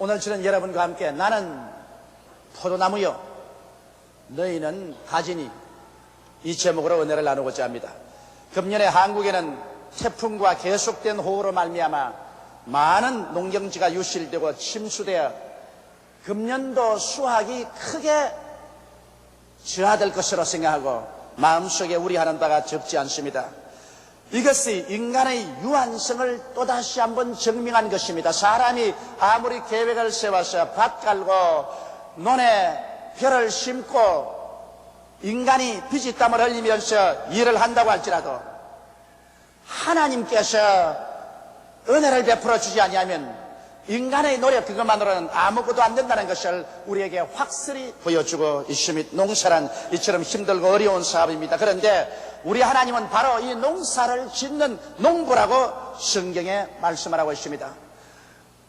오늘 저는 여러분과 함께 나는 포도나무요 너희는 가지니 이 제목으로 은혜를 나누고자 합니다. 금년에 한국에는 태풍과 계속된 호우로 말미암아 많은 농경지가 유실되고 침수되어 금년도 수확이 크게 저하될 것으로 생각하고 마음속에 우려하는 바가 적지 않습니다. 이것이 인간의 유한성을 또다시 한번 증명한 것입니다. 사람이 아무리 계획을 세워서 밭 갈고 논에 벼를 심고 인간이 피지땀을 흘리면서 일을 한다고 할지라도 하나님께서 은혜를 베풀어 주지 아니하면 인간의 노력 그것만으로는 아무것도 안 된다는 것을 우리에게 확실히 보여주고 있습니다. 농사란 이처럼 힘들고 어려운 사업입니다. 그런데 우리 하나님은 바로 이 농사를 짓는 농부라고 성경에 말씀하고 있습니다.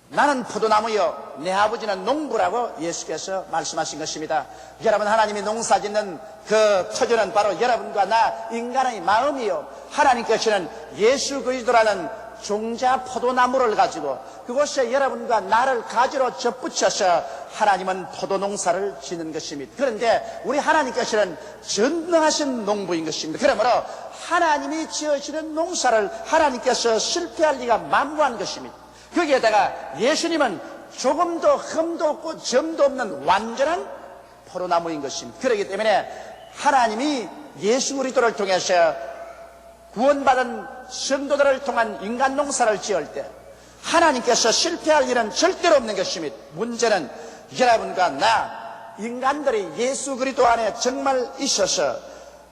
나는 포도나무요 내 아버지는 농부라고 예수께서 말씀하신 것입니다. 여러분, 하나님이 농사 짓는 그 터전은 바로 여러분과 나 인간의 마음이요, 하나님께서는 예수 그리스도라는 종자 포도나무를 가지고 그곳에 여러분과 나를 가지로 접붙여서 하나님은 포도농사를 짓는 것입니다. 그런데 우리 하나님께서는 전능하신 농부인 것입니다. 그러므로 하나님이 지으시는 농사를 하나님께서 실패할 리가 만무한 것입니다. 거기에다가 예수님은 조금도 흠도 없고 점도 없는 완전한 포도나무인 것입니다. 그렇기 때문에 하나님이 예수 그리스도를 통해서 구원받은 성도들을 통한 인간 농사를 지을 때 하나님께서 실패할 일은 절대로 없는 것입니다. 문제는 여러분과 나 인간들이 예수 그리스도 안에 정말 있어서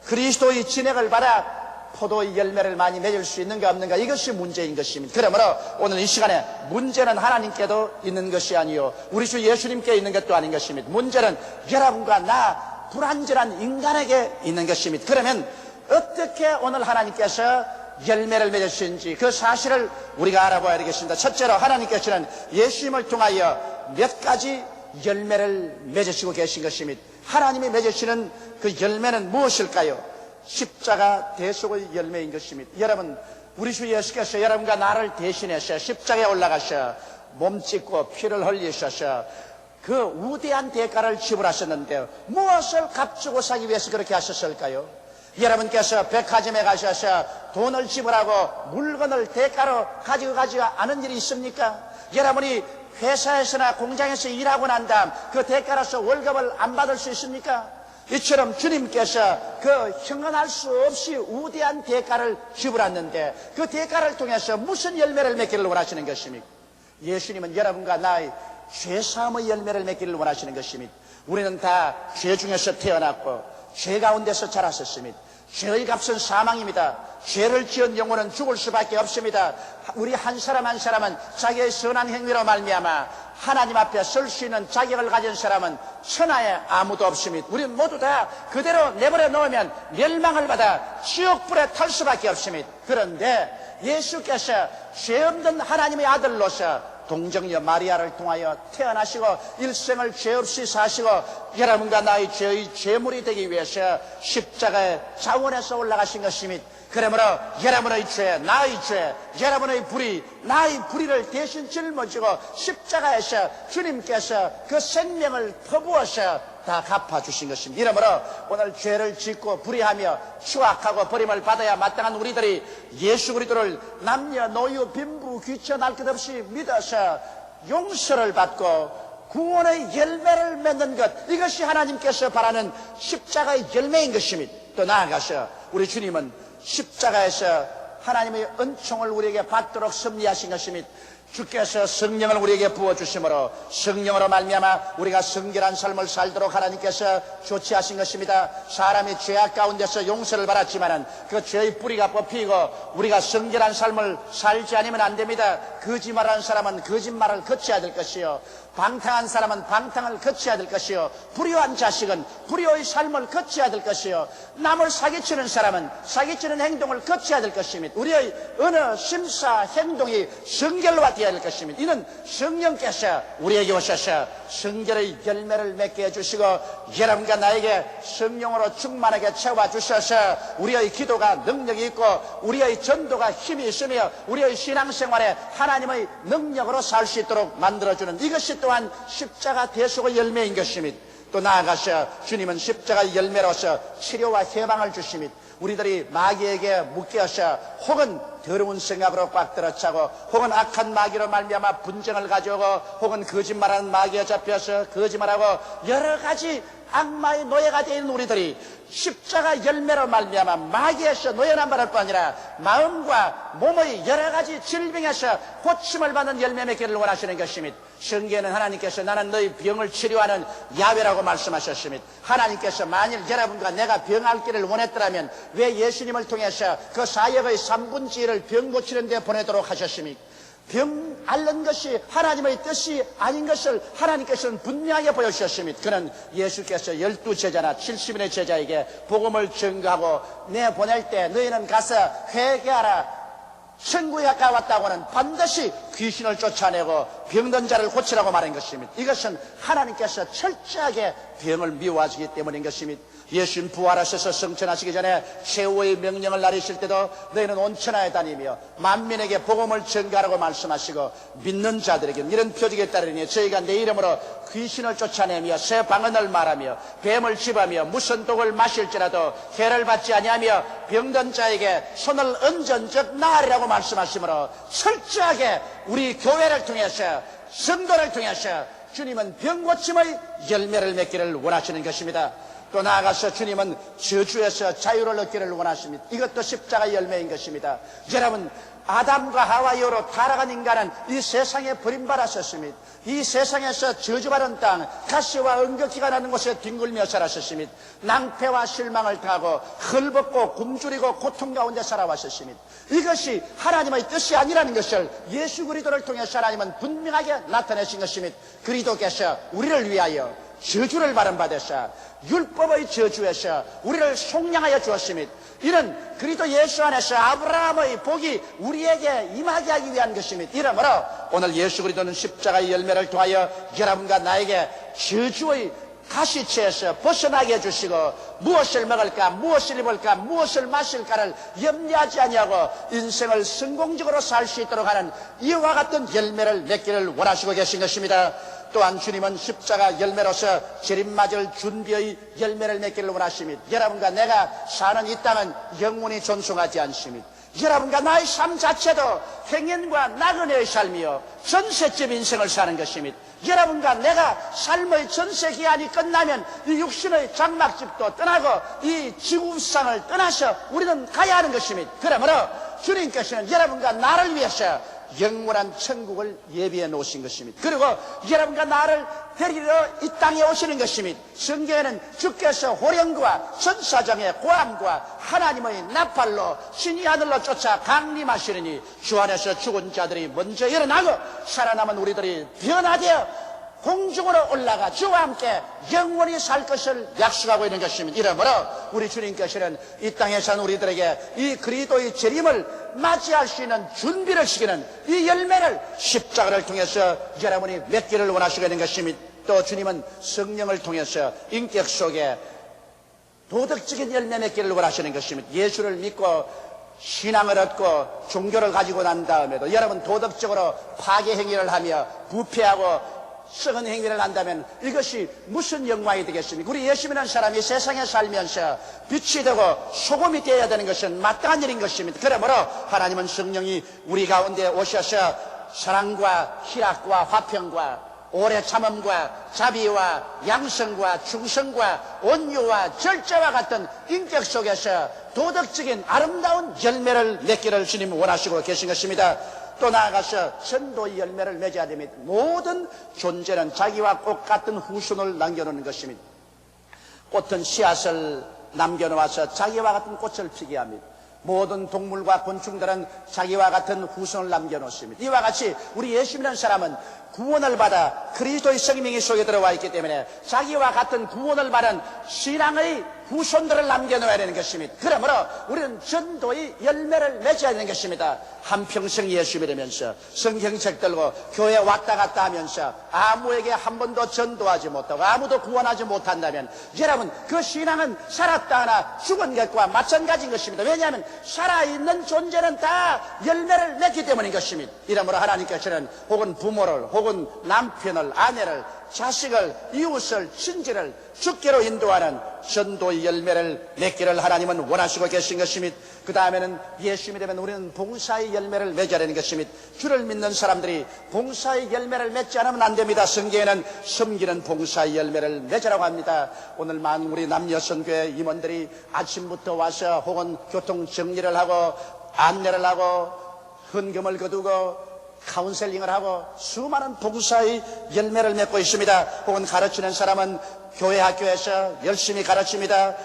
그리스도의 진액을 받아 포도의 열매를 많이 맺을 수 있는가 없는가, 이것이 문제인 것입니다. 그러므로 오늘 이 시간에 문제는 하나님께도 있는 것이 아니요 우리 주 예수님께 있는 것도 아닌 것입니다. 문제는 여러분과 나 불완전한 인간에게 있는 것입니다. 그러면 어떻게 오늘 하나님께서 열매를 맺으시는지 그 사실을 우리가 알아봐야 되겠습니다. 첫째로 하나님께서는 예수님을 통하여 몇 가지 열매를 맺으시고 계신 것입니다. 하나님이 맺으시는 그 열매는 무엇일까요? 십자가 대속의 열매인 것입니다. 여러분, 우리 주 예수께서 여러분과 나를 대신해서 십자가에 올라가셔 몸 찢고 피를 흘리셔서 그 위대한 대가를 지불하셨는데 무엇을 값주고 사기 위해서 그렇게 하셨을까요? 여러분께서 백화점에 가셔서 돈을 지불하고 물건을 대가로 가지고 가지 않은 일이 있습니까? 여러분이 회사에서나 공장에서 일하고 난 다음 그 대가로서 월급을 안 받을 수 있습니까? 이처럼 주님께서 그 형언할 수 없이 우대한 대가를 지불했는데 그 대가를 통해서 무슨 열매를 맺기를 원하시는 것입니까? 예수님은 여러분과 나의 죄사함의 열매를 맺기를 원하시는 것입니다. 우리는 다 죄 중에서 태어났고 죄 가운데서 자랐었습니다. 죄의 값은 사망입니다. 죄를 지은 영혼은 죽을 수밖에 없습니다. 우리 한 사람 한 사람은 자기의 선한 행위로 말미암아 하나님 앞에 설 수 있는 자격을 가진 사람은 천하에 아무도 없습니다. 우리는 모두 다 그대로 내버려 놓으면 멸망을 받아 지옥불에 탈 수밖에 없습니다. 그런데 예수께서 죄 없는 하나님의 아들로서 동정녀 마리아를 통하여 태어나시고 일생을 죄 없이 사시고 여러분과 나의 죄의 죄물이 되기 위해서 십자가의 자원에서 올라가신 것입니다. 그러므로 여러분의 죄, 나의 죄, 여러분의 불의, 나의 불의를 대신 짊어지고 십자가에서 주님께서 그 생명을 퍼부어서 다 갚아주신 것입니다. 이러므로 오늘 죄를 짓고 불의하며 추악하고 버림을 받아야 마땅한 우리들이 예수 그리스도를 남녀 노유 빈부 귀천 할 것 없이 믿어서 용서를 받고 구원의 열매를 맺는 것, 이것이 하나님께서 바라는 십자가의 열매인 것입니다. 또 나아가서 우리 주님은 십자가에서 하나님의 은총을 우리에게 받도록 섭리하신 것입니다. 주께서 성령을 우리에게 부어주심으로 성령으로 말미암아 우리가 성결한 삶을 살도록 하나님께서 조치하신 것입니다. 사람이 죄악 가운데서 용서를 받았지만은 그 죄의 뿌리가 뽑히고 우리가 성결한 삶을 살지 않으면 안 됩니다. 거짓말하는 사람은 거짓말을 거쳐야 될 것이요, 방탕한 사람은 방탕을 거쳐야 될 것이요, 불효한 자식은 불효의 삶을 거쳐야 될 것이요, 남을 사기치는 사람은 사기치는 행동을 거쳐야 될 것입니다. 우리의 어느 심사 행동이 성결과 되어야 할 것입니다. 이는 성령께서 우리에게 오셔서 성결의 열매를 맺게 해주시고 여러분과 나에게 성령으로 충만하게 채워주셔서 우리의 기도가 능력이 있고 우리의 전도가 힘이 있으며 우리의 신앙생활에 하나님의 능력으로 살 수 있도록 만들어주는 이것이 또한 십자가 대속의 열매인 것입니다. 또 나아가서 주님은 십자가 열매로서 치료와 해방을 주십니다. 우리들이 마귀에게 묶여서 혹은 더러운 생각으로 꽉 들어차고 혹은 악한 마귀로 말미암아 분쟁을 가져오고 혹은 거짓말하는 마귀에 잡혀서 거짓말하고 여러 가지 악마의 노예가 되는 우리들이 십자가 열매로 말미암아 마귀에서 노예난 받을 뿐 아니라 마음과 몸의 여러 가지 질병에서 고침을 받는 열매 맺기를 원하시는 것입니다. 성경에는 하나님께서 나는 너희 병을 치료하는 야훼라고 말씀하셨습니다. 하나님께서 만일 여러분과 내가 병앓기를 원했더라면 왜 예수님을 통해서 그 사역의 3분의 1을 병 고치는 데 보내도록 하셨습니까? 병 앓는 것이 하나님의 뜻이 아닌 것을 하나님께서는 분명하게 보여주셨습니다. 그는 예수께서 12제자나 70인의 제자에게 복음을 전가하고 내보낼 때 너희는 가서 회개하라. 천국에 가까웠다고는 반드시 귀신을 쫓아내고 병든 자를 고치라고 말한 것입니다. 이것은 하나님께서 철저하게 병을 미워하시기 때문인 것입니다. 예수님 부활하셔서 승천하시기 전에 최후의 명령을 내리실 때도 너희는 온 천하에 다니며 만민에게 복음을 전가하라고 말씀하시고 믿는 자들에게 이런 표적에 따르니 저희가 내 이름으로 귀신을 쫓아내며 새 방언을 말하며 뱀을 집하며 무슨 독을 마실지라도 해를 받지 아니하며 병든 자에게 손을 얹은 즉 나으리라고 말씀하시므로 철저하게 우리 교회를 통해서 성도를 통해서 주님은 병고침의 열매를 맺기를 원하시는 것입니다. 또 나아가서 주님은 저주에서 자유를 얻기를 원하십니다. 이것도 십자가 열매인 것입니다. 여러분, 아담과 하와 이후로 타락한 인간은 이 세상에 버림받았었습니다. 이 세상에서 저주받은 땅, 가시와 은극기가 나는 곳에 뒹굴며 살았었습니다. 낭패와 실망을 당하고 헐벗고 굶주리고 고통 가운데 살아왔었습니다. 이것이 하나님의 뜻이 아니라는 것을 예수 그리스도를 통해서 하나님은 분명하게 나타내신 것입니다. 그리스도께서 우리를 위하여 저주를 발음받으사 율법의 저주에서 우리를 속량하여 주었습니다. 이는 그리스도 예수 안에서 아브라함의 복이 우리에게 임하게 하기 위한 것입니다. 이러므로 오늘 예수 그리스도는 십자가의 열매를 통하여 여러분과 나에게 저주의 가시체에서 벗어나게 해주시고 무엇을 먹을까 무엇을 입을까 무엇을 마실까를 염려하지 아니하고 인생을 성공적으로 살 수 있도록 하는 이와 같은 열매를 맺기를 원하시고 계신 것입니다. 또한 주님은 십자가 열매로서 재림맞을 준비의 열매를 맺기를 원하십니다. 여러분과 내가 사는 이 땅은 영원히 존속하지 않습니다. 여러분과 나의 삶 자체도 행연과 나그네의 삶이요 전세집 인생을 사는 것입니다. 여러분과 내가 삶의 전세 기한이 끝나면 이 육신의 장막집도 떠나고 이 지구상을 떠나서 우리는 가야 하는 것입니다. 그러므로 주님께서는 여러분과 나를 위해서 영원한 천국을 예비해 놓으신 것입니다. 그리고 여러분과 나를 데리러 이 땅에 오시는 것입니다. 성경에는 주께서 호령과 천사장의 고함과 하나님의 나팔로 신이 하늘로 쫓아 강림하시리니 주 안에서 죽은 자들이 먼저 일어나고 살아남은 우리들이 변화되어 공중으로 올라가 주와 함께 영원히 살 것을 약속하고 있는 것입니다. 이러므로 우리 주님께서는 이 땅에 산 우리들에게 이 그리스도의 재림을 맞이할 수 있는 준비를 시키는 이 열매를 십자가를 통해서 여러분이 맺기를 원하시게 된 것입니다. 또 주님은 성령을 통해서 인격 속에 도덕적인 열매 맺기를 원하시는 것입니다. 예수를 믿고 신앙을 얻고 종교를 가지고 난 다음에도 여러분 도덕적으로 파괴 행위를 하며 부패하고 썩은 행위를 한다면 이것이 무슨 영광이 되겠습니까? 우리 예수 믿는 사람이 세상에 살면서 빛이 되고 소금이 되어야 되는 것은 마땅한 일인 것입니다. 그러므로 하나님은 성령이 우리 가운데 오셔서 사랑과 희락과 화평과 오래 참음과 자비와 양성과 충성과 온유와 절제와 같은 인격 속에서 도덕적인 아름다운 열매를 맺기를 주님 원하시고 계신 것입니다. 또 나아가서 전도의 열매를 맺어야 됩니다. 모든 존재는 자기와 꽃 같은 후손을 남겨놓는 것입니다. 꽃은 씨앗을 남겨놓아서 자기와 같은 꽃을 피게 합니다. 모든 동물과 곤충들은 자기와 같은 후손을 남겨놓습니다. 이와 같이 우리 예수 믿는 사람은 구원을 받아 그리스도의 생명이 속에 들어와 있기 때문에 자기와 같은 구원을 받은 신앙의 후손들을 남겨놓아야 되는 것입니다. 그러므로 우리는 전도의 열매를 맺어야 되는 것입니다. 한평생 예수 믿으면서 성경책 들고 교회 왔다 갔다 하면서 아무에게 한 번도 전도하지 못하고 아무도 구원하지 못한다면 여러분 그 신앙은 살았다 하나 죽은 것과 마찬가지인 것입니다. 왜냐하면 살아있는 존재는 다 열매를 맺기 때문인 것입니다. 이러므로 하나님께서는 혹은 부모를 혹은 남편을 아내를 자식을 이웃을 친지를 주께로 인도하는 전도의 열매를 맺기를 하나님은 원하시고 계신 것입니다. 그 다음에는 예수 믿으면 우리는 봉사의 열매를 맺어야 되는 것입니다. 주를 믿는 사람들이 봉사의 열매를 맺지 않으면 안 됩니다. 성경에는 섬기는 봉사의 열매를 맺으라고 합니다. 오늘만 우리 남여성교회 임원들이 아침부터 와서 혹은 교통 정리를 하고 안내를 하고 헌금을 거두고 카운셀링을 하고 수많은 봉사의 열매를 맺고 있습니다. 혹은 가르치는 사람은 교회 학교에서 열심히 가르칩니다.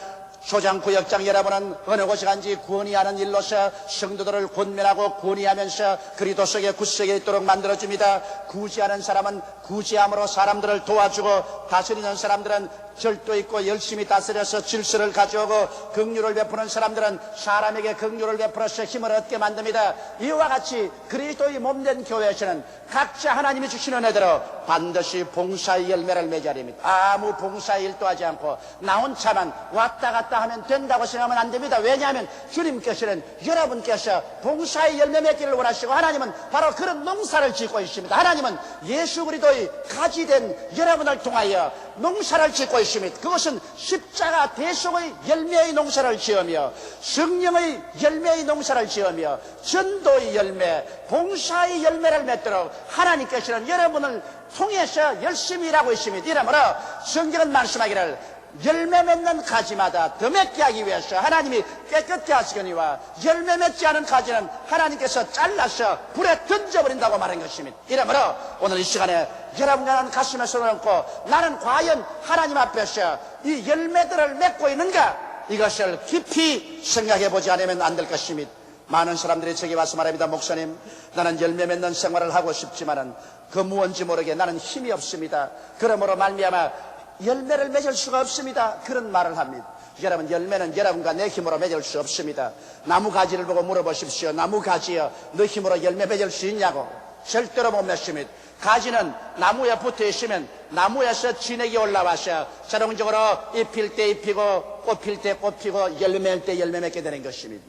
초장구역장 여러분은 어느 곳에 간지 구원이하는 일로서 성도들을 권면하고 권위하면서 그리스도 속에 굳세게 있도록 만들어줍니다. 구제하는 사람은 구제함으로 사람들을 도와주고 다스리는 사람들은 절도 있고 열심히 다스려서 질서를 가져오고 긍휼을 베푸는 사람들은 사람에게 긍휼을 베풀어서 힘을 얻게 만듭니다. 이와 같이 그리스도의 몸된 교회에서는 각자 하나님이 주시는 은혜대로 반드시 봉사의 열매를 맺어야 됩니다. 아무 봉사의 일도 하지 않고 나 혼자만 왔다 갔다 하면 된다고 생각하면 안 됩니다. 왜냐하면 주님께서는 여러분께서 봉사의 열매 맺기를 원하시고 하나님은 바로 그런 농사를 짓고 있습니다. 하나님은 예수 그리스도의 가지된 여러분을 통하여 농사를 짓고 있습니다. 그것은 십자가 대속의 열매의 농사를 지으며 성령의 열매의 농사를 지으며 전도의 열매, 봉사의 열매를 맺도록 하나님께서는 여러분을 통해서 열심히 일하고 있습니다. 이러므로 성경은 말씀하기를 열매 맺는 가지마다 더 맺게 하기 위해서 하나님이 깨끗게 하시거니와 열매 맺지 않은 가지는 하나님께서 잘라서 불에 던져버린다고 말한 것입니다. 이러므로 오늘 이 시간에 여러분과 나는 가슴에 손을 얹고 나는 과연 하나님 앞에서 이 열매들을 맺고 있는가, 이것을 깊이 생각해 보지 않으면 안 될 것입니다. 많은 사람들이 제게 와서 말합니다. 목사님, 나는 열매 맺는 생활을 하고 싶지만은 그 무언지 모르게 나는 힘이 없습니다. 그러므로 말미암아 열매를 맺을 수가 없습니다. 그런 말을 합니다. 여러분, 열매는 여러분과 내 힘으로 맺을 수 없습니다. 나무 가지를 보고 물어보십시오. 나무 가지여, 너 힘으로 열매 맺을 수 있냐고. 절대로 못 맺습니다. 가지는 나무에 붙어 있으면 나무에서 진액이 올라와서 자동적으로 잎일 때 잎이고 꽃필 때 꽃피고 열매 맺을 때 열매 맺게 되는 것입니다.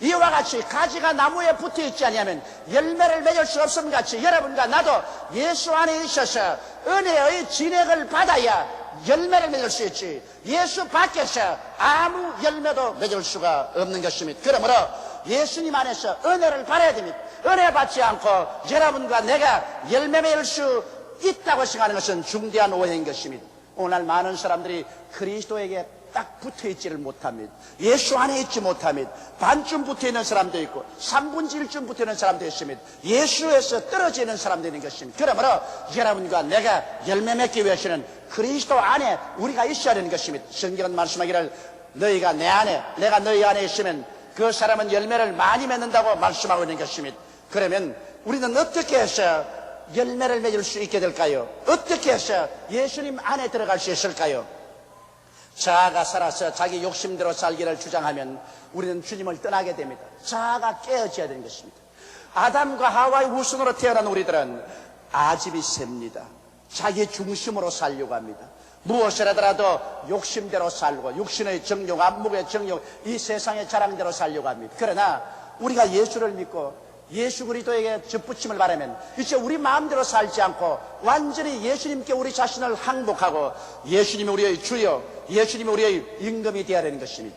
이와 같이 가지가 나무에 붙어 있지 않으면 열매를 맺을 수 없음 같이 여러분과 나도 예수 안에 있어서 은혜의 진액을 받아야 열매를 맺을 수 있지, 예수 밖에서 아무 열매도 맺을 수가 없는 것입니다. 그러므로 예수님 안에서 은혜를 받아야 됩니다. 은혜 받지 않고 여러분과 내가 열매 맺을 수 있다고 생각하는 것은 중대한 오해인 것입니다. 오늘 많은 사람들이 그리스도에게 딱 붙어있지를 못합니다. 예수 안에 있지 못합니다. 반쯤 붙어있는 사람도 있고 3분의 1쯤 붙어있는 사람도 있습니다. 예수에서 떨어지는 사람도 있는 것입니다. 그러므로 여러분과 내가 열매 맺기 위해서는 그리스도 안에 우리가 있어야 되는 것입니다. 성경은 말씀하기를 너희가 내 안에 내가 너희 안에 있으면 그 사람은 열매를 많이 맺는다고 말씀하고 있는 것입니다. 그러면 우리는 어떻게 해서 열매를 맺을 수 있게 될까요? 어떻게 해서 예수님 안에 들어갈 수 있을까요? 자아가 살아서 자기 욕심대로 살기를 주장하면 우리는 주님을 떠나게 됩니다. 자아가 깨어져야 되는 것입니다. 아담과 하와의 후손으로 태어난 우리들은 아집이 셉니다. 자기 중심으로 살려고 합니다. 무엇을 하더라도 욕심대로 살고 육신의 정욕, 안목의 정욕, 이 세상의 자랑대로 살려고 합니다. 그러나 우리가 예수를 믿고 예수 그리스도에게 접붙임을 바라면 이제 우리 마음대로 살지 않고 완전히 예수님께 우리 자신을 항복하고 예수님이 우리의 주여, 예수님이 우리의 임금이 되어야 되는 것입니다.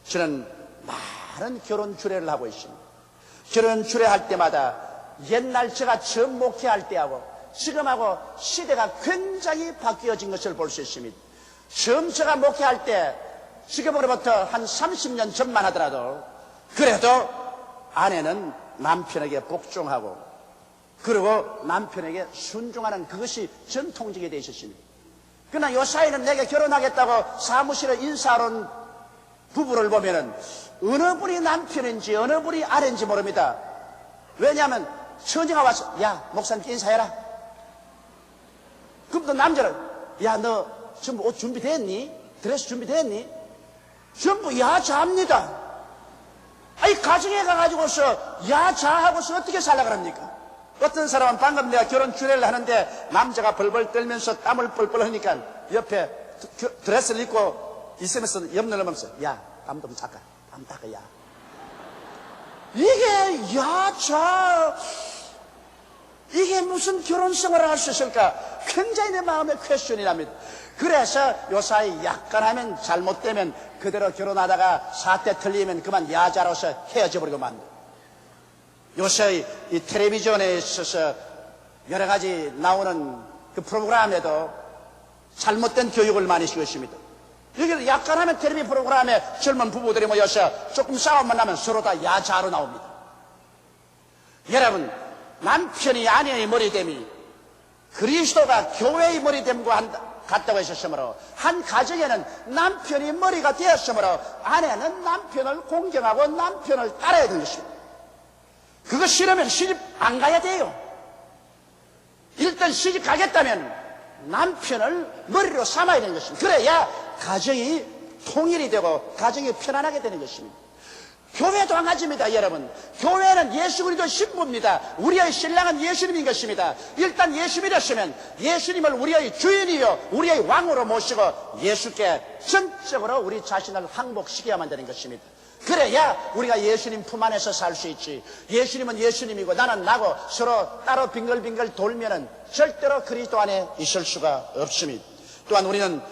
저는 많은 결혼 주례를 하고 있습니다. 결혼 주례할 때마다 옛날 제가 처음 목회할 때하고 지금하고 시대가 굉장히 바뀌어진 것을 볼 수 있습니다. 처음 제가 목회할 때 지금으로부터 한 30년 전만 하더라도 그래도 아내는 남편에게 복종하고 그리고 남편에게 순종하는 그것이 전통적이 되어 있었습니다. 그러나 요 사이는 내가 결혼하겠다고 사무실에 인사하러 온 부부를 보면은 어느 분이 남편인지 어느 분이 아내인지 모릅니다. 왜냐하면 처녀가 와서 야 목사님께 인사해라. 어떤 남자를, 야, 너 전부 옷 준비됐니? 드레스 준비됐니? 전부 야자합니다. 아니, 가정에 가가지고서 야자하고서 어떻게 살라 그럽니까? 어떤 사람은 방금 내가 결혼 주례를 하는데 남자가 벌벌 떨면서 땀을 뻘뻘 흘리니까 옆에 드레스를 입고 있으면서 옆 눌러면서, 야, 땀 좀 닦아. 땀 닦아, 야. 이게 야자, 이게 무슨 결혼 생활을 할 수 있을까? 굉장히 내 마음에 퀘스천이 납니다. 그래서 요사이 약간 하면 잘못되면 그대로 결혼하다가 사태 틀리면 그만 야자로서 헤어져 버리고 만다. 요새 이 텔레비전에 있어서 여러 가지 나오는 그 프로그램에도 잘못된 교육을 많이 시키고 있습니다. 여기 약간 하면 텔레비 프로그램에 젊은 부부들이 모여서 조금 싸움만 나면 서로 다 야자로 나옵니다. 여러분, 남편이 아내의 머리됨이 그리스도가 교회의 머리됨과 같다고 하셨으므로 한 가정에는 남편이 머리가 되었으므로 아내는 남편을 공경하고 남편을 따라야 되는 것입니다. 그거 싫으면 시집 안 가야 돼요. 일단 시집 가겠다면 남편을 머리로 삼아야 되는 것입니다. 그래야 가정이 통일이 되고 가정이 편안하게 되는 것입니다. 교회도 한 가지입니다, 여러분. 교회는 예수 그리스도 신부입니다. 우리의 신랑은 예수님인 것입니다. 일단 예수 믿었으면 예수님을 우리의 주인이요 우리의 왕으로 모시고 예수께 전적으로 우리 자신을 항복시켜야만 되는 것입니다. 그래야 우리가 예수님 품 안에서 살 수 있지. 예수님은 예수님이고 나는 나고 서로 따로 빙글빙글 돌면은 절대로 그리스도 안에 있을 수가 없습니다. 또한 우리는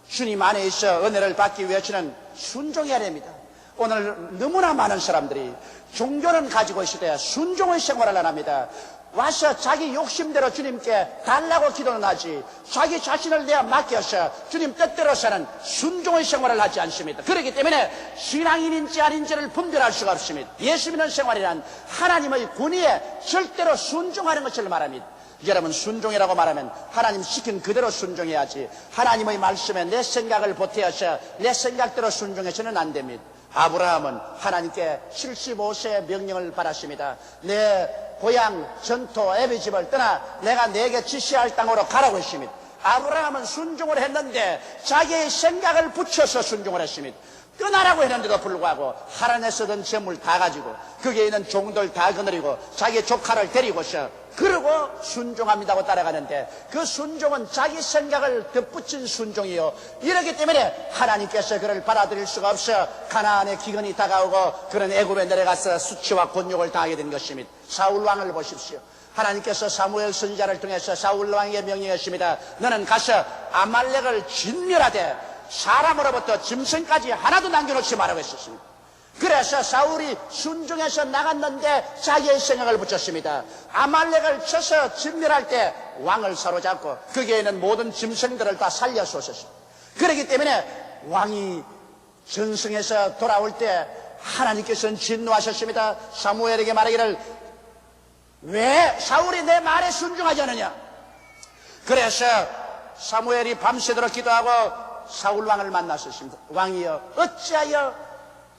주님 안에 있어 은혜를 받기 위해서는 순종해야 됩니다. 오늘 너무나 많은 사람들이 종교는 가지고 있을 때 순종의 생활을 안 합니다. 와서 자기 욕심대로 주님께 달라고 기도는 하지 자기 자신을 내어 맡겨서 주님 뜻대로 사는 순종의 생활을 하지 않습니다. 그렇기 때문에 신앙인인지 아닌지를 분별할 수가 없습니다. 예수 믿는 생활이란 하나님의 권위에 절대로 순종하는 것을 말합니다. 여러분, 순종이라고 말하면 하나님 시킨 그대로 순종해야지 하나님의 말씀에 내 생각을 보태어서 내 생각대로 순종해서는 안 됩니다. 아브라함은 하나님께 75세의 명령을 받았습니다. 내 고향 전토 애비 집을 떠나 내가 내게 지시할 땅으로 가라고 했습니다. 아브라함은 순종을 했는데 자기의 생각을 붙여서 순종을 했습니다. 떠나라고 했는데도 불구하고 하란에 쓰던 재물 다 가지고 거기에 있는 종들 다 거느리고 자기 조카를 데리고서 그러고 순종합니다고 따라가는데 그 순종은 자기 생각을 덧붙인 순종이요. 이렇기 때문에 하나님께서 그를 받아들일 수가 없어 가나안의 기근이 다가오고 그런 애굽에 내려가서 수치와 곤욕을 당하게 된 것입니다. 사울 왕을 보십시오. 하나님께서 사무엘 선지자를 통해서 사울 왕에게 명령했습니다. 너는 가서 아말렉을 진멸하되 사람으로부터 짐승까지 하나도 남겨놓지 말라고 했었습니다. 그래서 사울이 순종해서 나갔는데 자기의 생각을 붙였습니다. 아말렉을 쳐서 진멸할 때 왕을 사로잡고 거기에 있는 모든 짐승들을 다 살려 쏘셨습니다. 그렇기 때문에 왕이 전승해서 돌아올 때 하나님께서는 진노하셨습니다. 사무엘에게 말하기를 왜 사울이 내 말에 순종하지 않느냐. 그래서 사무엘이 밤새도록 기도하고 사울 왕을 만났었습니다. 왕이여 어찌하여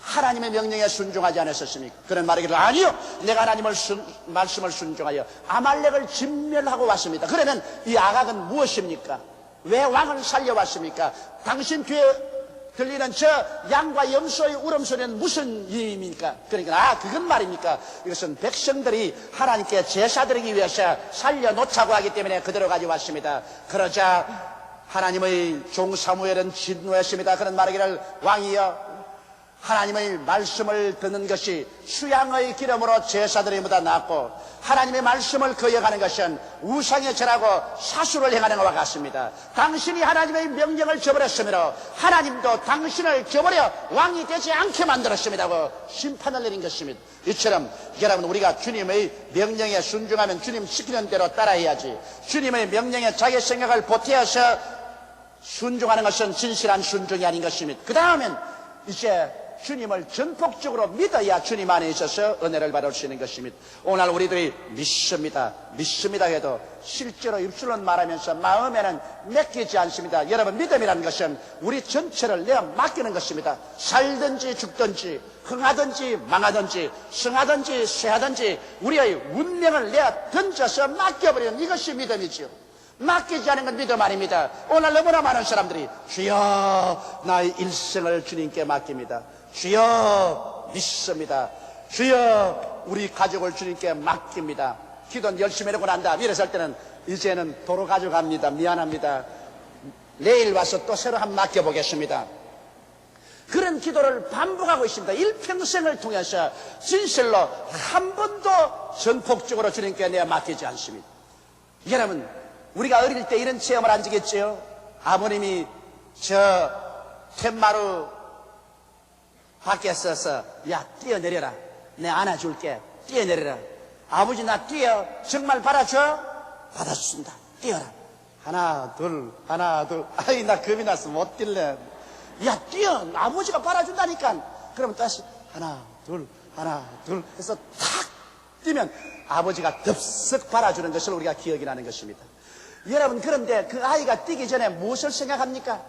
하나님의 명령에 순종하지 않았었습니까? 그런 말이기를 아니요 내가 하나님의 말씀을 순종하여 아말렉을 진멸하고 왔습니다. 그러면 이 아각은 무엇입니까? 왜 왕을 살려왔습니까? 당신 뒤에 들리는 저 양과 염소의 울음소리는 무슨 의미입니까? 그러니까 그건 말입니까? 이것은 백성들이 하나님께 제사 드리기 위해서 살려놓자고 하기 때문에 그대로 가져왔습니다. 그러자 하나님의 종 사무엘은 진노했습니다. 그런 말이기를 왕이여 하나님의 말씀을 듣는 것이 수양의 기름으로 제사드림보다 낫고 하나님의 말씀을 거역하는 것은 우상에 절하고 사수를 행하는 것과 같습니다. 당신이 하나님의 명령을 저버렸으므로 하나님도 당신을 저버려 왕이 되지 않게 만들었습니다고 심판을 내린 것입니다. 이처럼 여러분 우리가 주님의 명령에 순종하면 주님 시키는 대로 따라해야지 주님의 명령에 자기 생각을 보태어서 순종하는 것은 진실한 순종이 아닌 것입니다. 그 다음엔 이제 주님을 전폭적으로 믿어야 주님 안에 있어서 은혜를 받을 수 있는 것입니다. 오늘 우리들이 믿습니다 해도 실제로 입술은 말하면서 마음에는 맡기지 않습니다. 여러분 믿음이라는 것은 우리 전체를 내어 맡기는 것입니다. 살든지 죽든지 흥하든지 망하든지 성하든지 쇠하든지 우리의 운명을 내어 던져서 맡겨버리는 이것이 믿음이지요. 맡기지 않은 건 믿음 아닙니다. 오늘 너무나 많은 사람들이 주여 나의 일생을 주님께 맡깁니다. 주여 믿습니다. 주여 우리 가족을 주님께 맡깁니다. 기도는 열심히 해놓고 난다. 이래서 할 때는 이제는 도로 가져갑니다. 미안합니다. 내일 와서 또 새로 한번 맡겨보겠습니다. 그런 기도를 반복하고 있습니다. 일평생을 통해서 진실로 한 번도 전폭적으로 주님께 내가 맡기지 않습니다. 여러분, 우리가 어릴 때 이런 체험을 한 적이 있죠. 아버님이 저 툇마루 밖에 서서 야 뛰어내려라, 내가 안아줄게, 뛰어내려라. 아버지 나 뛰어, 정말 받아줘? 받아준다, 뛰어라. 하나 둘 하나 둘. 아이 나 겁이 나서 못 뛸래. 야 뛰어, 아버지가 빨아준다니까. 그러면 다시 하나 둘 해서 탁 뛰면 아버지가 덥석 빨아주는 것을 우리가 기억이 나는 것입니다. 여러분, 그런데 그 아이가 뛰기 전에 무엇을 생각합니까?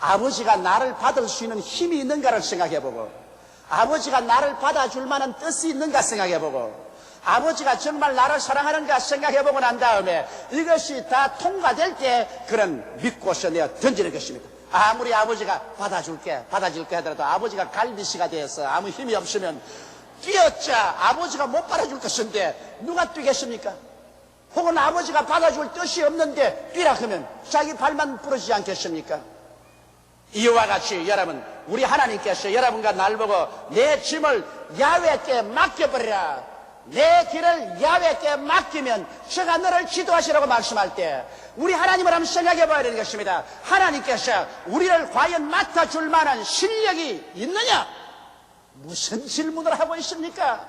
아버지가 나를 받을 수 있는 힘이 있는가를 생각해보고, 아버지가 나를 받아줄 만한 뜻이 있는가 생각해보고, 아버지가 정말 나를 사랑하는가 생각해보고 난 다음에 이것이 다 통과될 때 그런 믿고서 내가 던지는 것입니다. 아무리 아버지가 받아줄게 하더라도 아버지가 갈비씨가 되어서 아무 힘이 없으면 뛰었자 아버지가 못 받아줄 것인데 누가 뛰겠습니까? 혹은 아버지가 받아줄 뜻이 없는데 뛰라 하면 자기 발만 부러지지 않겠습니까? 이와 같이 여러분, 우리 하나님께서 여러분과 날 보고 내 짐을 야훼께 맡겨버리라, 내 길을 야훼께 맡기면 제가 너를 지도하시라고 말씀할 때 우리 하나님을 한번 생각해 봐야 되는 것입니다. 하나님께서 우리를 과연 맡아줄 만한 실력이 있느냐? 무슨 질문을 하고 있습니까?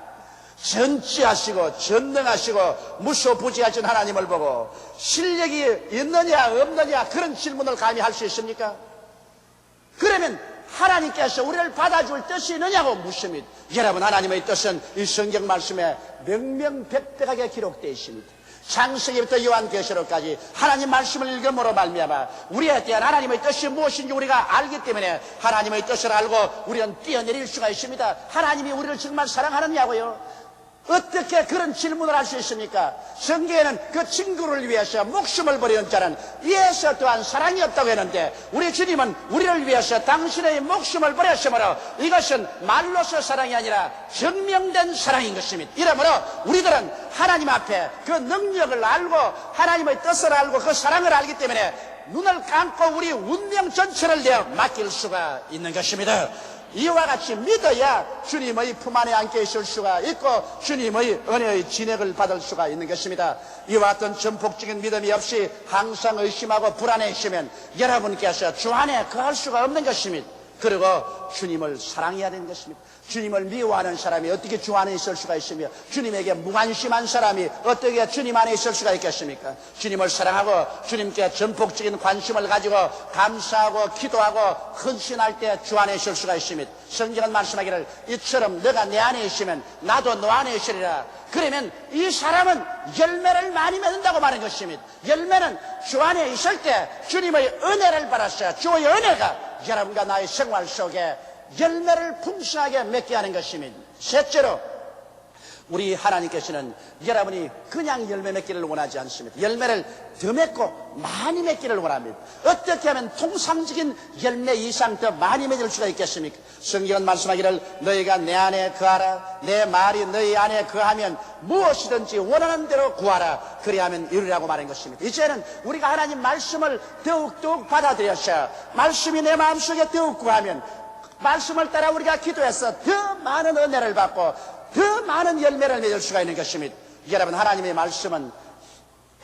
전지하시고 전능하시고 무소부지하신 하나님을 보고 실력이 있느냐 없느냐 그런 질문을 감히 할 수 있습니까? 그러면 하나님께서 우리를 받아줄 뜻이 있느냐고 묻습니다. 여러분, 하나님의 뜻은 이 성경 말씀에 명명백백하게 기록되어 있습니다. 창세기부터 요한계시록까지 하나님 말씀을 읽음으로 말미암아 우리에 대한 하나님의 뜻이 무엇인지 우리가 알기 때문에 하나님의 뜻을 알고 우리는 뛰어내릴 수가 있습니다. 하나님이 우리를 정말 사랑하느냐고요? 어떻게 그런 질문을 할 수 있습니까? 성경에는 그 친구를 위해서 목숨을 버리는 자는 이에서 또한 사랑이 없다고 했는데 우리 주님은 우리를 위해서 당신의 목숨을 버렸으므로 이것은 말로서 사랑이 아니라 증명된 사랑인 것입니다. 이러므로 우리들은 하나님 앞에 그 능력을 알고 하나님의 뜻을 알고 그 사랑을 알기 때문에 눈을 감고 우리 운명 전체를 내어 맡길 수가 있는 것입니다. 이와 같이 믿어야 주님의 품 안에 앉게 있을 수가 있고 주님의 은혜의 진액을 받을 수가 있는 것입니다. 이와 같은 전폭적인 믿음이 없이 항상 의심하고 불안해지면 여러분께서 주 안에 거할 수가 없는 것입니다. 그리고 주님을 사랑해야 되는 것입니다. 주님을 미워하는 사람이 어떻게 주 안에 있을 수가 있으며 주님에게 무관심한 사람이 어떻게 주님 안에 있을 수가 있겠습니까? 주님을 사랑하고 주님께 전폭적인 관심을 가지고 감사하고 기도하고 헌신할 때 주 안에 있을 수가 있습니다. 성경은 말씀하기를 이처럼 너가 내 안에 있으면 나도 너 안에 있으리라. 그러면 이 사람은 열매를 많이 맺는다고 말하는 것입니다. 열매는 주 안에 있을 때 주님의 은혜를 받았어요. 주의 은혜가 여러분과 나의 생활 속에 열매를 풍성하게 맺게 하는 것입니다. 셋째로 우리 하나님께서는 여러분이 그냥 열매 맺기를 원하지 않습니다. 열매를 더 맺고 많이 맺기를 원합니다. 어떻게 하면 통상적인 열매 이상 더 많이 맺을 수가 있겠습니까? 성경은 말씀하기를 너희가 내 안에 거하라, 내 말이 너희 안에 거하면 무엇이든지 원하는 대로 구하라, 그리하면 이루리라고 말한 것입니다. 이제는 우리가 하나님 말씀을 더욱더욱 받아들여서 말씀이 내 마음속에 더욱 구하면 말씀을 따라 우리가 기도해서 더 많은 은혜를 받고 더 많은 열매를 맺을 수가 있는 것입니다. 여러분, 하나님의 말씀은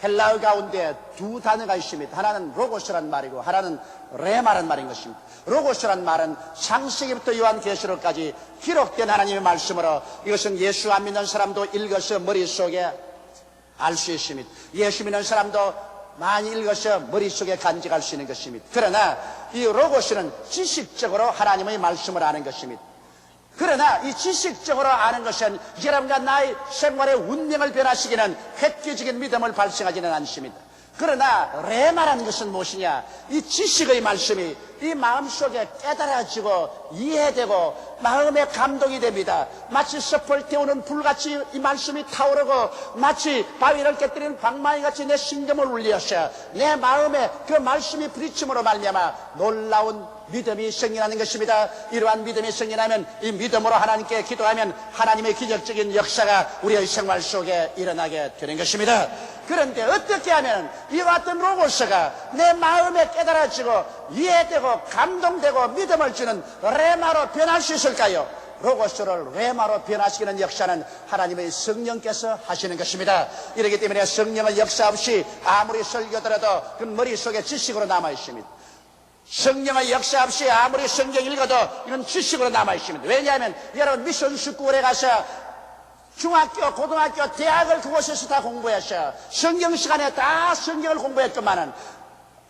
헬라어 가운데 두 단어가 있습니다. 하나는 로고스란 말이고 하나는 레마란 말인 것입니다. 로고스란 말은 창세기부터 요한계시록까지 기록된 하나님의 말씀으로 이것은 예수 안 믿는 사람도 읽어서 머릿속에 알 수 있습니다. 예수 믿는 사람도 많이 읽어서 머릿속에 간직할 수 있는 것입니다. 그러나 이 로고스는 지식적으로 하나님의 말씀을 아는 것입니다. 그러나 이 지식적으로 아는 것은 여러분과 나의 생활의 운명을 변화시키는 획기적인 믿음을 발생하지는 않습니다. 그러나 레마라는 것은 무엇이냐? 이 지식의 말씀이 이 마음속에 깨달아지고 이해되고 마음에 감동이 됩니다. 마치 섭을 태우는 불같이 이 말씀이 타오르고 마치 바위를 깨뜨리는 방망이같이 내 심금을 울리었어요. 내 마음에 그 말씀이 부딪힘으로 말미암아 놀라운 믿음이 생겨나는 것입니다. 이러한 믿음이 생겨나면 이 믿음으로 하나님께 기도하면 하나님의 기적적인 역사가 우리의 생활 속에 일어나게 되는 것입니다. 그런데 어떻게 하면 이와 같은 로고스가 내 마음에 깨달아지고 이해되고 감동되고 믿음을 주는 레마로 변할 수 있을까요? 로고스를 레마로 변화시키는 역사는 하나님의 성령께서 하시는 것입니다. 이렇기 때문에 성령의 역사 없이 아무리 설교더라도 그 머릿속에 지식으로 남아 있습니다. 성령의 역사 없이 아무리 성경 읽어도 이건 지식으로 남아 있습니다. 왜냐하면 여러분 미션 스쿨에 가서 중학교, 고등학교, 대학을 그곳에서 다 공부했어요. 성경 시간에 다 성경을 공부했건만은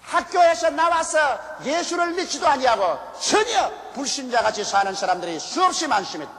학교에서 나와서 예수를 믿지도 아니하고 전혀 불신자같이 사는 사람들이 수없이 많습니다.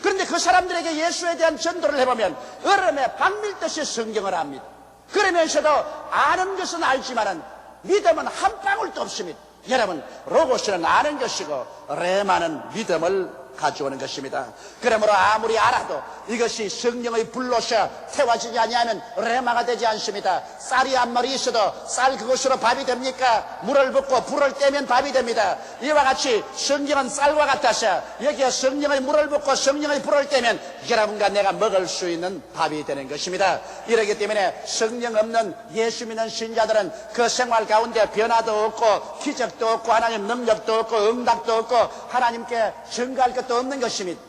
그런데 그 사람들에게 예수에 대한 전도를 해보면 얼음에 박 밀듯이 성경을 압니다. 그러면서도 아는 것은 알지만은 믿음은 한 방울도 없습니다. 여러분, 로고스는 아는 것이고 레마는 믿음을 가져오는 것입니다. 그러므로 아무리 알아도 이것이 성령의 불로서 태워지지 아니하면 레마가 되지 않습니다. 쌀이 한 마리 있어도 쌀 그것으로 밥이 됩니까? 물을 붓고 불을 떼면 밥이 됩니다. 이와 같이 성경은 쌀과 같아서 여기에 성령의 물을 붓고 성령의 불을 떼면 여러분과 내가 먹을 수 있는 밥이 되는 것입니다. 이렇기 때문에 성령 없는 예수 믿는 신자들은 그 생활 가운데 변화도 없고 기적도 없고 하나님 능력도 없고 응답도 없고 하나님께 증거할 것도 없는 것입니다.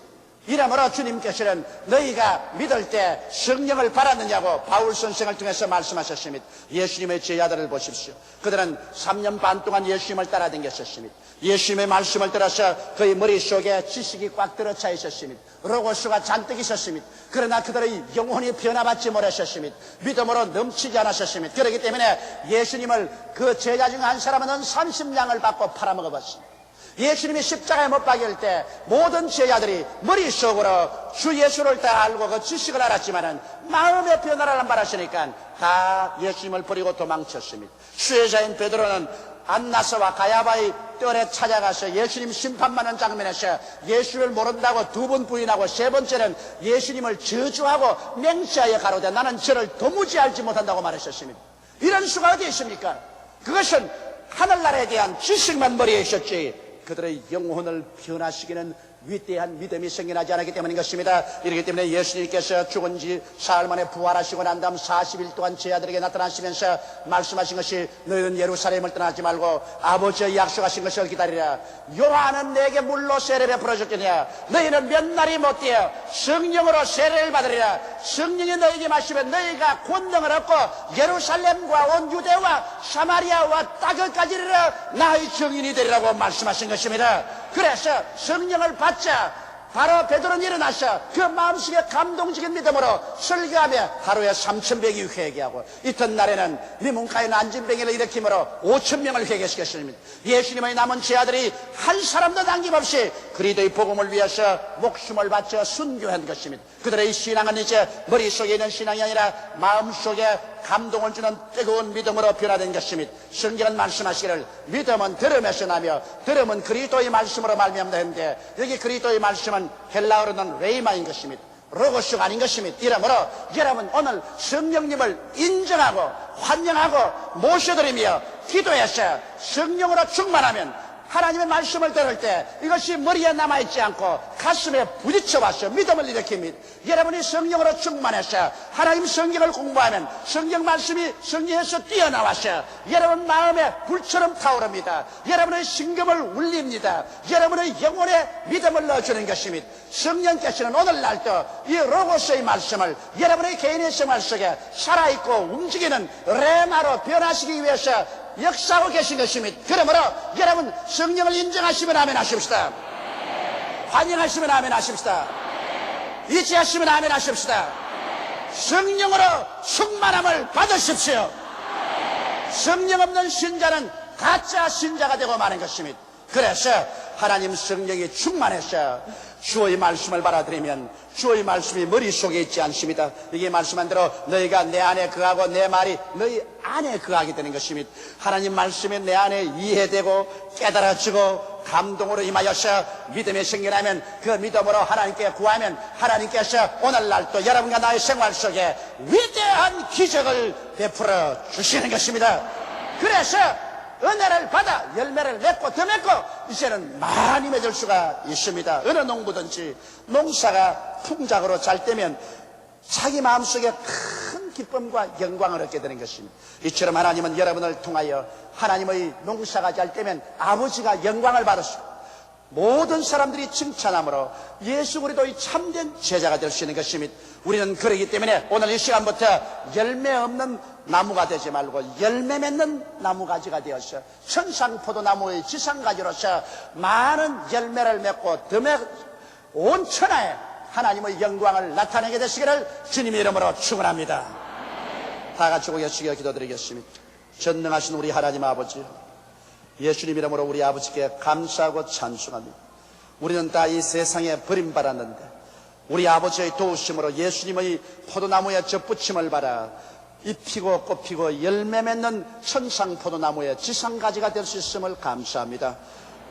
이러므로 주님께서는 너희가 믿을 때 성령을 받았느냐고 바울 선생을 통해서 말씀하셨습니다. 예수님의 제자들을 보십시오. 그들은 3년 반 동안 예수님을 따라다녔었습니다. 예수님의 말씀을 들어서 그의 머릿속에 지식이 꽉 들어차 있었습니다. 로고스가 잔뜩 있었습니다. 그러나 그들의 영혼이 변화받지 못하셨습니다. 믿음으로 넘치지 않았었습니다. 그렇기 때문에 예수님을 그 제자 중 한 사람은 30냥을 받고 팔아먹어봤습니다. 예수님이 십자가에 못 박일 때 모든 제자들이 머릿속으로 주 예수를 다 알고 그 지식을 알았지만은 마음의 변화를 안 받았으니까 다 예수님을 버리고 도망쳤습니다. 수혜자인 베드로는 안나스와 가야바의 뜰에 찾아가서 예수님 심판받는 장면에서 예수를 모른다고 2번 부인하고 3번째는 예수님을 저주하고 맹세하여 가로되 나는 저를 도무지 알지 못한다고 말했었습니다. 이런 수가 어디 있습니까? 그것은 하늘나라에 대한 지식만 머리에 있었지 그들의 영혼을 변화시키는 위대한 믿음이 생겨나지 않았기 때문인 것입니다. 이렇기 때문에 예수님께서 죽은 지 사흘 만에 부활하시고 난 다음 40일 동안 제자들에게 나타나시면서 말씀하신 것이 너희는 예루살렘을 떠나지 말고 아버지의 약속하신 것을 기다리라. 요한은 내게 물로 세례를 베풀어줬겠냐. 너희는 몇 날이 못되어 성령으로 세례를 받으리라. 성령이 너희에게 마시면 너희가 권능을 얻고 예루살렘과 온 유대와 사마리아와 땅끝까지 이르러 나의 증인이 되리라고 말씀하신 것입니다. 그래서 성령을 받자 바로 베드로는 일어나서 그 마음속에 감동적인 믿음으로 설교하며 하루에 3,100이 회개하고 이튿날에는 리문가에 난진병을 일으킴으로 5,000명을 회개시켰습니다. 예수님의 남은 제자들이 한 사람도 남김없이 그리스도의 복음을 위해서 목숨을 바쳐 순교한 것입니다. 그들의 신앙은 이제 머릿속에 있는 신앙이 아니라 마음속에 감동을 주는 뜨거운 믿음으로 변화된 것입니다. 성경은 말씀하시기를 믿음은 들음에서 나며 들음은 그리스도의 말씀으로 말미암다 했는데 여기 그리스도의 말씀은 헬라어로는 레이마인 것입니다. 로고스가 아닌 것입니다. 이러므로 여러분 오늘 성령님을 인정하고 환영하고 모셔드리며 기도해서 성령으로 충만하면 하나님의 말씀을 들을 때 이것이 머리에 남아있지 않고 가슴에 부딪혀와서 믿음을 일으킵니다. 여러분이 성령으로 충만해서 하나님 성경을 공부하면 성경 말씀이 성경에서 뛰어나와서 여러분 마음에 불처럼 타오릅니다. 여러분의 심금을 울립니다. 여러분의 영혼에 믿음을 넣어주는 것입니다. 성령께서는 오늘날도 이 로고스의 말씀을 여러분의 개인의 생활 속에 살아있고 움직이는 레마로 변화시키기 위해서 역사하고 계신 것입니다. 그러므로 여러분 성령을 인정하시면 아멘 하십시다. 환영하시면 아멘 하십시다. 이치하시면 아멘 하십시다. 성령으로 충만함을 받으십시오. 성령 없는 신자는 가짜 신자가 되고 마는 것입니다. 그래서 하나님 성령이 충만해서 주의 말씀을 받아들이면 주의 말씀이 머릿속에 있지 않습니다. 이게 말씀한 대로 너희가 내 안에 거하고 내 말이 너희 안에 거하게 되는 것입니다. 하나님 말씀이 내 안에 이해되고 깨달아지고 감동으로 임하여서 믿음이 생겨나면 그 믿음으로 하나님께 구하면 하나님께서 오늘날 또 여러분과 나의 생활 속에 위대한 기적을 베풀어 주시는 것입니다. 그래서 은혜를 받아 열매를 맺고 더 맺고 이제는 많이 맺을 수가 있습니다. 어느 농부든지 농사가 풍작으로 잘 되면 자기 마음속에 큰 기쁨과 영광을 얻게 되는 것입니다. 이처럼 하나님은 여러분을 통하여 하나님의 농사가 잘 되면 아버지가 영광을 받으시고 모든 사람들이 칭찬함으로 예수 그리스도의 참된 제자가 될 수 있는 것입니다. 우리는 그러기 때문에 오늘 이 시간부터 열매 없는 나무가 되지 말고 열매 맺는 나무가지가 되어서 천상포도나무의 지상가지로서 많은 열매를 맺고 온 천하에 하나님의 영광을 나타내게 되시기를 주님의 이름으로 축원합니다. 다 같이 고개 숙여 기도드리겠습니다. 전능하신 우리 하나님 아버지, 예수님 이름으로 우리 아버지께 감사하고 찬송합니다. 우리는 다 이 세상에 버림받았는데 우리 아버지의 도우심으로 예수님의 포도나무에 접붙임을 받아 잎이고 꽃피고 열매 맺는 천상 포도나무의 지상가지가 될 수 있음을 감사합니다.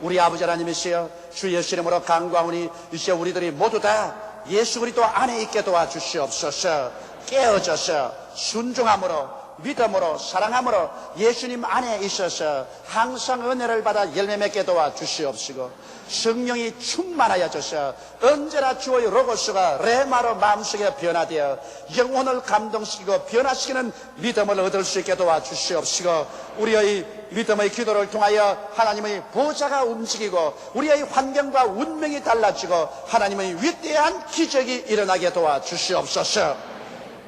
우리 아버지 하나님이시여 주 예수 이름으로 간구하오니 이제 우리들이 모두 다 예수 그리스도 안에 있게 도와주시옵소서. 깨어져서 순종함으로 믿음으로 사랑함으로 예수님 안에 있어서 항상 은혜를 받아 열매 맺게 도와주시옵시고 성령이 충만하여져서 언제나 주의 로고스가 레마로 마음속에 변화되어 영혼을 감동시키고 변화시키는 믿음을 얻을 수 있게 도와주시옵시고 우리의 믿음의 기도를 통하여 하나님의 보좌가 움직이고 우리의 환경과 운명이 달라지고 하나님의 위대한 기적이 일어나게 도와주시옵소서.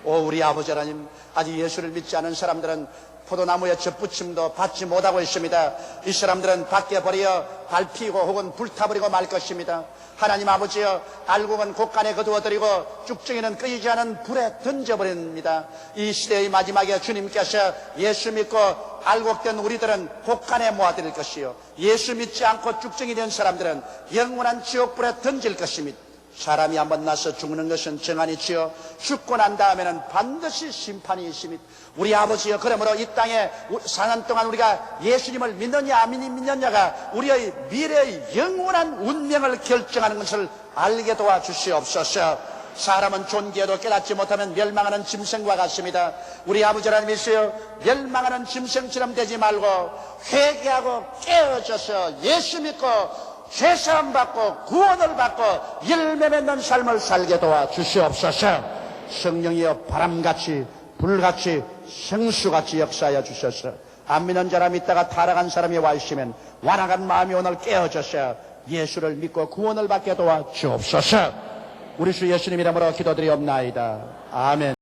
오 우리 아버지 하나님, 아직 예수를 믿지 않은 사람들은 포도나무에 접붙임도 받지 못하고 있습니다. 이 사람들은 밖에 버려 밟히고 혹은 불타버리고 말 것입니다. 하나님 아버지여, 알곡은 곡간에 거두어드리고 쭉정이는 끄이지 않은 불에 던져버립니다. 이 시대의 마지막에 주님께서 예수 믿고 알곡된 우리들은 곡간에 모아드릴 것이요, 예수 믿지 않고 쭉정이 된 사람들은 영원한 지옥불에 던질 것입니다. 사람이 한번 나서 죽는 것은 정한이지요, 죽고 난 다음에는 반드시 심판이 있습니다. 우리 아버지여, 그러므로 이 땅에 사는 동안 우리가 예수님을 믿느냐 안 믿느냐가 우리의 미래의 영원한 운명을 결정하는 것을 알게 도와주시옵소서. 사람은 존귀해도 깨닫지 못하면 멸망하는 짐승과 같습니다. 우리 아버지 하나님이시여, 멸망하는 짐승처럼 되지 말고 회개하고 깨어져서 예수 믿고 죄사함 받고 구원을 받고 열매 맺는 삶을 살게 도와주시옵소서. 성령이여, 바람같이 불같이 생수같이 역사하여 주셔서 안 믿는 사람이 있다가 타락한 사람이 와 있으면 완악한 마음이 오늘 깨어져서 예수를 믿고 구원을 받게 도와주옵소서. 우리 주 예수님 이름으로 기도드리옵나이다. 아멘.